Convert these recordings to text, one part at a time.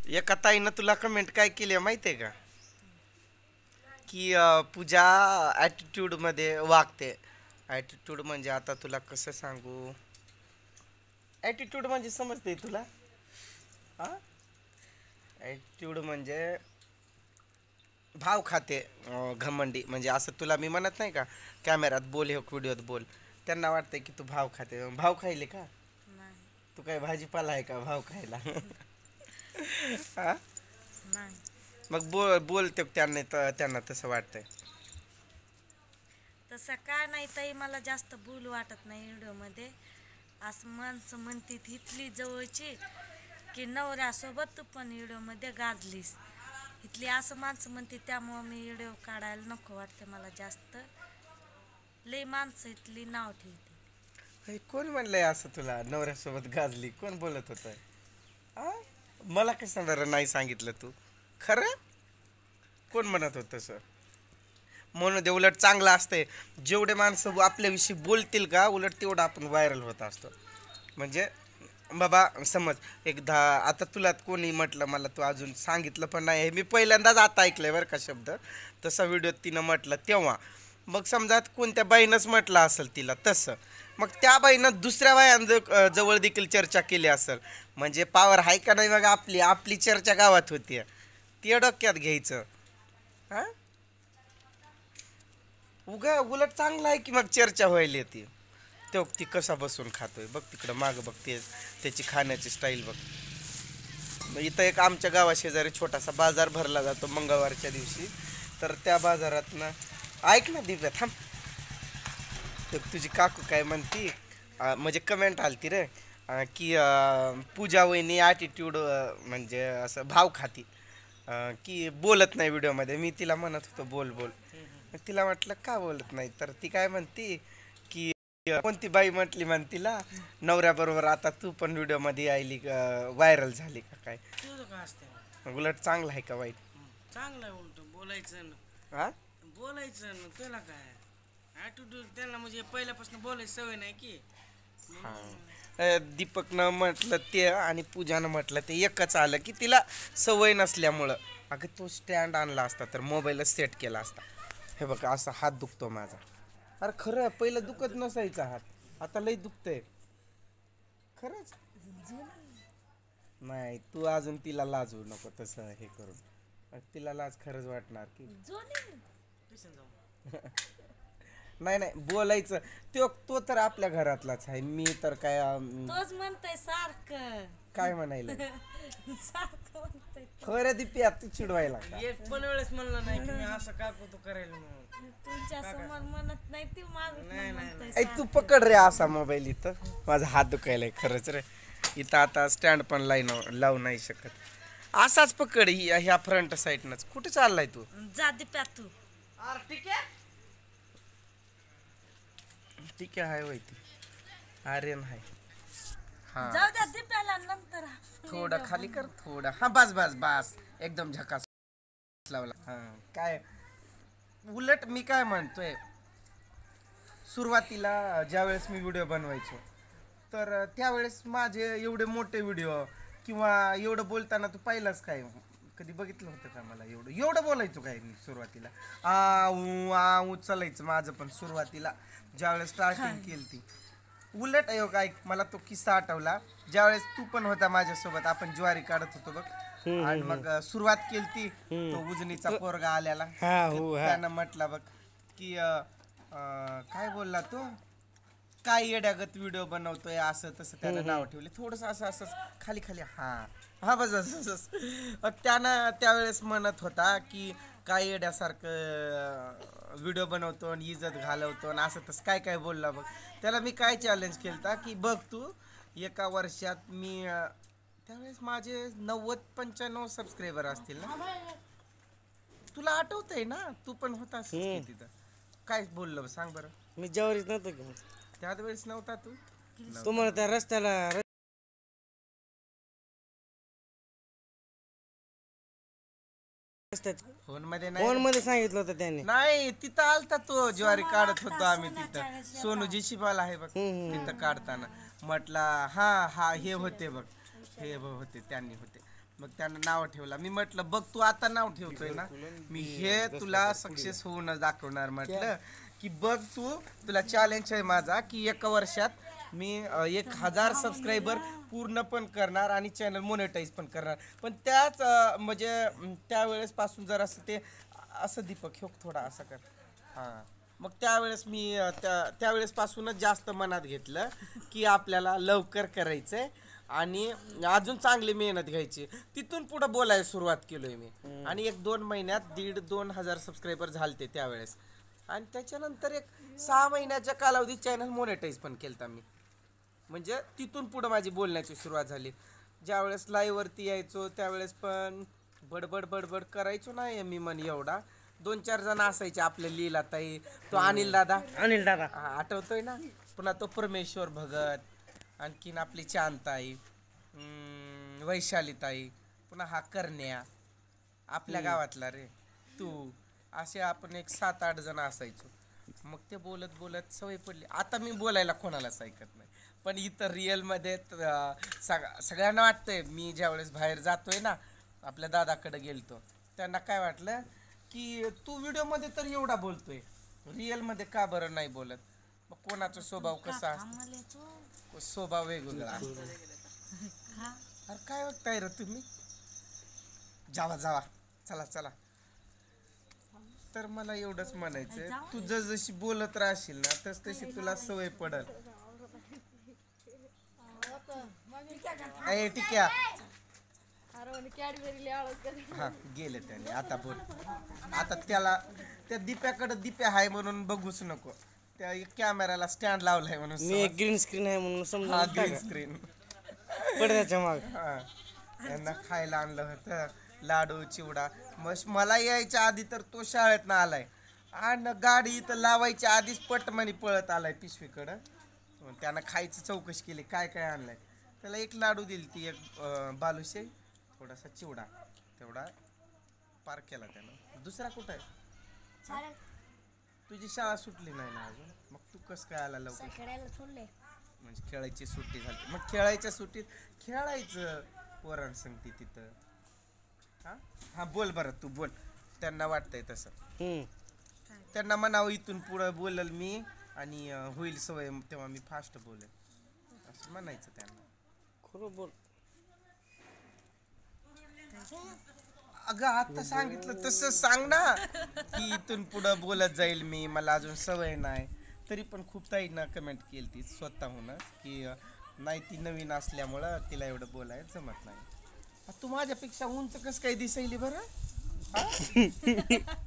एका ताईनं तुला कमेंट काय केली आहे माहिती आहे का? की पूजा ॲटिट्यूड मध्ये वागते. ॲटिट्यूड म्हणजे आता तुला कसं सांगू? ॲटिट्यूड म्हणजे समजते तुला? हा, ॲटिट्यूड म्हणजे भाव खाते. घमंडी म्हणजे असं तुला मी म्हणत नाही का, कॅमेऱ्यात बोल, हे व्हिडिओत बोल. त्यांना वाटतंय की तू भाव खाते. भाव खायले का? नाही. तू काय भाजीपाला आहे का भाव खायला? हा? नाही. मग बोलते त्यांना, त्यांना तसं वाटतंय. तसं काय नाही ताई, मला जास्त बोलू वाटत नाही व्हिडिओमध्ये. असं माणसं म्हणतात इथली जवळची की नवऱ्यासोबत तू पण व्हिडिओमध्ये गाजलीस, इथली असं माणसं म्हणते. त्यामुळं मी व्हिडिओ काढायला नको वाटते मला जास्त. लई माणसं इथली नाव ठेवते. हे कोण म्हणलंय असं तुला नवऱ्यासोबत गाजली? कोण बोलत होतं? आ? मला कसं बरं नाही सांगितलं तू? खरं कोण म्हणत होतं तसं? म्हणून ते उलट चांगलं असतंय. जेवढे माणसं आपल्याविषयी बोलतील का, उलट तेवढं आपण व्हायरल होत असतो. म्हणजे बाबा समज एकदा आता तुला कोणी म्हटलं, मला तू अजून सांगितलं पण नाही, हे मी पहिल्यांदाच आता ऐकलंय बरं का शब्द. तसा व्हिडिओ तिनं म्हटलं तेव्हा. मग समजा कोणत्या बाईनंच म्हटलं असेल तिला तसं, मग त्या बाईनं दुसऱ्या बायांना जवळ देखील चर्चा केली असेल. म्हणजे पावर आहे का नाही? मग आपली आपली चर्चा गावात होती, ते डोक्यात घ्यायचं. हां, उलट चांगलं आहे की मग चर्चा व्हायली ती. तो ती कसा बसून खातोय बघ तिकडं मागं, बघ ते त्याची खाण्याची स्टाईल बघ. मग इथं एक आमच्या गावाशेजारी छोटासा बाजार भरला जातो मंगळवारच्या दिवशी. तर त्या बाजारात ना, ऐक ना दिव्या थांब, तर तुझी काकू काय म्हणती, म्हणजे कमेंट आलती रे, की पूजा वहिनी ॲटिट्यूड म्हणजे असं भाव खाती, की बोलत नाही व्हिडिओमध्ये. मी तिला म्हणत होतो बोल बोल. मग तिला म्हटलं का बोलत नाही, तर ती काय म्हणती की कोणती बाई म्हटली म्हण तिला, नवऱ्याबरोबर आता तू पण व्हिडिओमध्ये यायली, व्हायरल झाली का काय? तुझं काय असते? उलट चांगलं आहे का वाईट? चांगलं आहे, उलट बोलायचं हा, बोलायचं ना. त्याला काय ॲटिट्यूड त्यांना म्हणजे पहिल्यापासून बोलायची सवय नाही की. दीपकनं म्हटलं ते आणि पूजानं म्हटलं ते एकच आलं की तिला सवय नसल्यामुळं. अगं तो स्टँड आणला असता तर मोबाईलच सेट केला असता. हे बघ असा हात दुखतो माझा. अरे खरं पहिलं दुखत नसायचा हात, आता लई दुखतंय खरंच. नाही तू अजून तिला लाजवू नको तसं हे करून. तिला लाज खरंच वाटणार की. नाही नाही बोलायचं. तो तर आपल्या घरातलाच आहे. मी तर काय तोच म्हणतोय सारखं. काय म्हणायला सारखं म्हणतोय. खरं दिप्या तू चिडवायला का? एक पण वेळेस म्हणलं नाही की मी असं काकू तू करायला म्हणून. तुमच्या समोर म्हणत नाही ती मागून म्हणतोय ऐ तू पकड रे असा मोबाईल. इथं माझा हात दुखायलाय खरंच रे. इथं आता स्टँड पण लावू नाही शकत. असाच पकड ह्या फ्रंट साईडनच. कुठे चाललाय तू? जा दिप्या तू. ठीक आहे वय ती आर्यन आहे. हा जाऊ द्या दिप्याला नंतर. थोडं खाली कर थोडं. हा बस बस बस एकदम झकास लावला. हा काय उलट मी काय म्हणतोय, सुरुवातीला ज्यावेळेस मी व्हिडिओ बनवायचो तर त्यावेळेस माझे एवढे मोठे व्हिडिओ किंवा एवढं बोलताना तू पाहिलास काय? कधी बघितलं होतं का मला एवढं बोलायचो काय मी सुरुवातीला? आ चालायचं माझं पण सुरुवातीला ज्यावेळेस स्टार्टिंग केली ती. उलट अयो काय मला तो किस्सा आठवला, ज्यावेळेस तू पण होता माझ्यासोबत, आपण ज्वारी काढत होतो बघ, आणि मग सुरुवात केली ती, तो उजनीचा पोरगा आल्याला त्यानं म्हटलं बघ की काय बोलला तो, काय येड्यागत व्हिडिओ बनवतोय असं तसं त्यानं नाव ठेवले थोडंसं असं असं खाली खाली. हा बस बस. त्यानं त्यावेळेस म्हणत होता की काय येड्यासारखं व्हिडिओ बनवतो आणि इज्जत घालवतो आणि असं तसं काय काय बोलला बघ. त्याला मी काय चॅलेंज केलं की बघ तू एका वर्षात मी त्यावेळेस माझे 90-95 सबस्क्रायबर असतील ना. तुला आठवतंय ना, तू पण होतास तिथं. काय बोललं सांग बरं? मी ज्वारीच नव्हतं घेऊन. त्याच वेळेस नव्हता तू? तुम्हाला त्या रस्त्याला फोन मध्ये फोन मध्ये सांगितलं होतं त्याने. नाही तिथं आलता तो, ज्वारी काढत होतो आम्ही तिथं. सोनू जिशिबाल आहे बघ तिथं काढताना म्हटला. हा हे होते बघ, हे होते त्यांनी होते. मग त्यानं नाव ठेवला. मी म्हटलं बघ तू आता नाव ठेवतोय ना, मी हे तुला सक्सेस होऊनच दाखवणार. म्हटलं की बघ तुला चॅलेंज आहे माझा की एका वर्षात मी 1000 सबस्क्रायबर पूर्ण पण करणार आणि चॅनल मोनेटाईज पण करणार. पण त्याच म्हणजे त्यावेळेस पासून जर असं ते असं दीपक हे थोडा असं कर हां. मग त्यावेळेस मी त्यावेळेस पासूनच जास्त मनात घेतलं की आपल्याला लवकर करायचंय आणि अजून चांगली मेहनत घ्यायची. तिथून पुढे बोलायला सुरुवात केलोय मी. आणि 1-2 महिन्यात 1,500-2 हजार सबस्क्रायबर झालते त्यावेळेस. आणि त्याच्यानंतर 6 महिन्याच्या कालावधीत चॅनल मोनेटाईज पण केलता मी. म्हणजे तिथून पुढे माझी बोलण्याची सुरुवात झाली. ज्यावेळेस लाईव्हवरती यायचो त्यावेळेस पण बडबड करायचो नाही मी म्हण एवढा. 2-4 जण असायचे आपल्या लीलाताई, तो अनिल दादा आठवतोय ना, पुन्हा तो परमेश्वर भगत, आणखीन आपली चांदताई, वैशालीताई, पुन्हा हा करण्या आपल्या गावातला रे तू, असे आपण 7-8 जण असायचो. मग ते बोलत बोलत सवय पडली. आता मी बोलायला कोणालाच ऐकत नाही. पण इथं रिअलमध्ये सगळ्यांना वाटतंय मी ज्यावेळेस बाहेर जातोय ना, आपल्या दादाकडे गेलतो, त्यांना काय वाटलं की तू व्हिडिओमध्ये तर एवढा बोलतोय, रिअलमध्ये का बरं नाही बोलत. मग कोणाचा स्वभाव कसा असतो, स्वभाव वेगवेगळा असतो. अरे काय बघताय रे तुम्ही, जावा चला. तर मला एवढंच म्हणायचंय, तू जशी बोलत राहशील ना तस तशी तुला सवय पडल. ठीक आहे. हा गेले त्याने. आता बोल. आता त्या दिप्या आहे म्हणून बघूच नको. त्या कॅमेराला स्टँड लावलाय म्हणून मी ग्रीन स्क्रीन आहे म्हणून समजा ग्रीन स्क्रीन पडद्याच्या माग. यांना खायला आणलं होतं लाडू चिवडा. मग मला यायच्या आधी तर तो शाळेत आलाय आणि गाडी इथं लावायच्या आधीच पटमनी पळत आलाय पिशवीकडं. त्यानं खायची चौकशी केली काय आणलंय. त्याला एक लाडू दिली ती, एक बालुशाही, थोडासा चिवडा, तेवढा पार केला त्यानं. दुसरा कुठं आहे. तुझी शाळा सुटली नाही ना अजून, मग तू कसं काय आला लवकर. म्हणजे खेळायची सुट्टी झाली, मग खेळायच्या सुट्टीत खेळायचं पोरांना सांगते तिथं. हा बोल बरं तू बोल. त्यांना वाटतंय तसं, त्यांना म्हणावं इथून पुढं बोलल मी आणि होईल सवय तेव्हा मी फास्ट बोलेल असं म्हणायचं त्यांना. खरं बोल. अगं आता सांगितलं तसं सांग ना की इथून पुढं बोलत जाईल मी, मला अजून सवय नाही. तरी पण खूप ताईंना कमेंट केली ती स्वतःहूनच की नाही ती नवीन असल्यामुळं तिला एवढं बोलायला जमत नाही. तू माझ्यापेक्षा उंच कसं काय दिसायली बरं.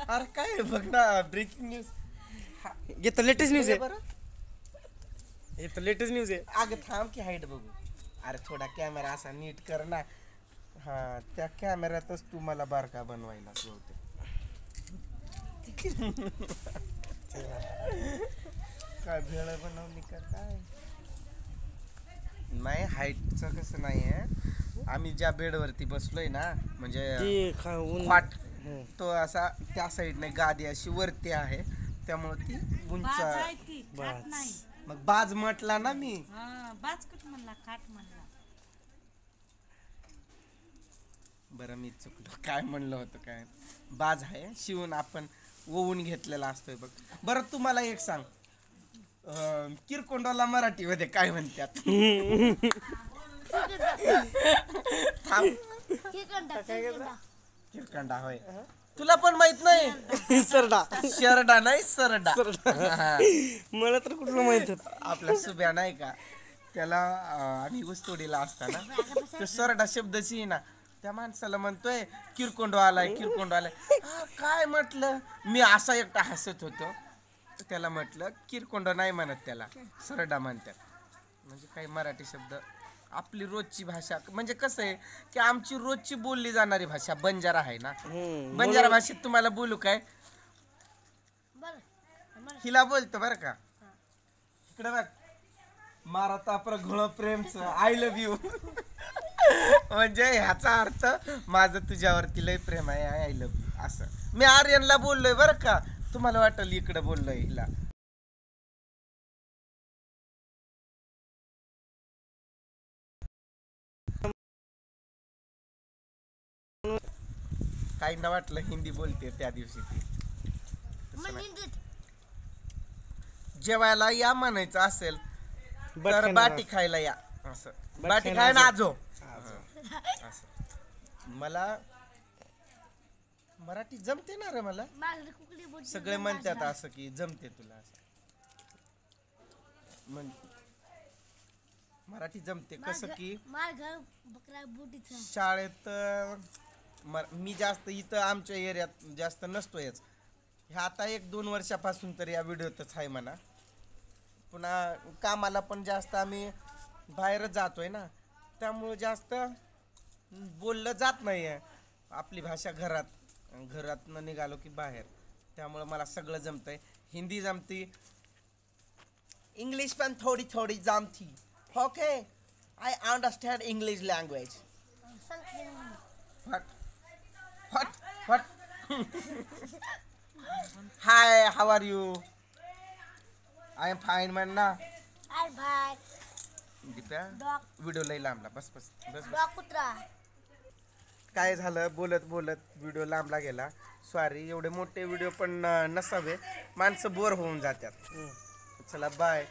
अरे काय बघ ना, ब्रेकिंग न्यूज. येतं लेटेस्ट न्यूज आहे बरं, येतं लेटेस्ट न्यूज आहे. अगं थांब की हाईट बघू. अरे थोडा कॅमेरा असा नीट कर ना. हा त्या कॅमेऱ्यातच तू मला बारका बनवायला बोलते. काय भेळ बनवली का काय. नाही हाईटचं कसं नाही आहे. आम्ही ज्या बेडवरती बसलोय ना, म्हणजे फाट तो असा त्या साईडने गादी अशी वरती आहे, त्यामुळे ती उंच. मग बाज म्हटला ना मी. बाज कुठ म्हणला, खाट म्हणला. बरं मी चुकलो, काय म्हणलं होतं काय. बाज आहे शिवून आपण ओवून घेतलेला असतोय बघ. बरं तू मला एक सांग, किरकोंडाला मराठीमध्ये काय म्हणतात. किरकोंडा होय. तुला पण माहित नाही. शरडा नाही सरडा. मला तर कुठलं माहित. आपला सुब्या नाही का, त्याला आम्ही ऊसतोडीला असताना तो सरडा शब्दची ना, त्या माणसाला म्हणतोय किरकोंडो आलाय. काय म्हटलं मी, असा एकटा हसत होतो. त्याला म्हटलं किरकोंडो नाही म्हणत, त्याला सरडा म्हणतात. म्हणजे काही मराठी शब्द आपली रोजची भाषा, म्हणजे कसं आहे की आमची रोजची बोलली जाणारी भाषा बंजारा आहे ना. बंजारा भाषेत तुम्हाला बोलू काय, हिला बोलतो बरं का. इकडे बघ, मारा तापर घोळ प्रेमचं आय लव्ह यू. म्हणजे ह्याचा अर्थ माझं तुझ्यावरती लय प्रेम आहे, आय लव्ह यू असं. मी आर्यनला बोललोय बरं का, तुम्हाला वाटलं इकडे बोललोय हिला. काहींना वाटलं हिंदी बोलते त्या दिवशी ती तसं नाही. जेवायला या म्हणायचं असेल तर बाटी खायला या असं. बाटी खायला आजो असं. मला मराठी जमते ना रे मला. सगळे म्हणतात असं की जमते तुला असं. मराठी जमते कसं की शाळेत मी जास्त इथं आमच्या एरियात जास्त नसतोयच. हे आता 1-2 वर्षापासून तर या व्हिडिओतच आहे म्हणा. पुन्हा कामाला पण जास्त आम्ही बाहेरच जातोय ना, त्यामुळं जास्त बोललं जात नाही आहे आपली भाषा घरातनं निघालो की बाहेर. त्यामुळं मला सगळं जमतंय. हिंदी जमती, इंग्लिश पण थोडी थोडी जमती. Okay, I understand English language. What? Hi, how are you? I am fine man ना. दीप्या व्हिडिओ लई लांबला. बस. काय झालं बोलत व्हिडिओ लांबला गेला. सॉरी. एवढे मोठे व्हिडिओ पण नसावे, माणसं बोर होऊन जातात. चला बाय.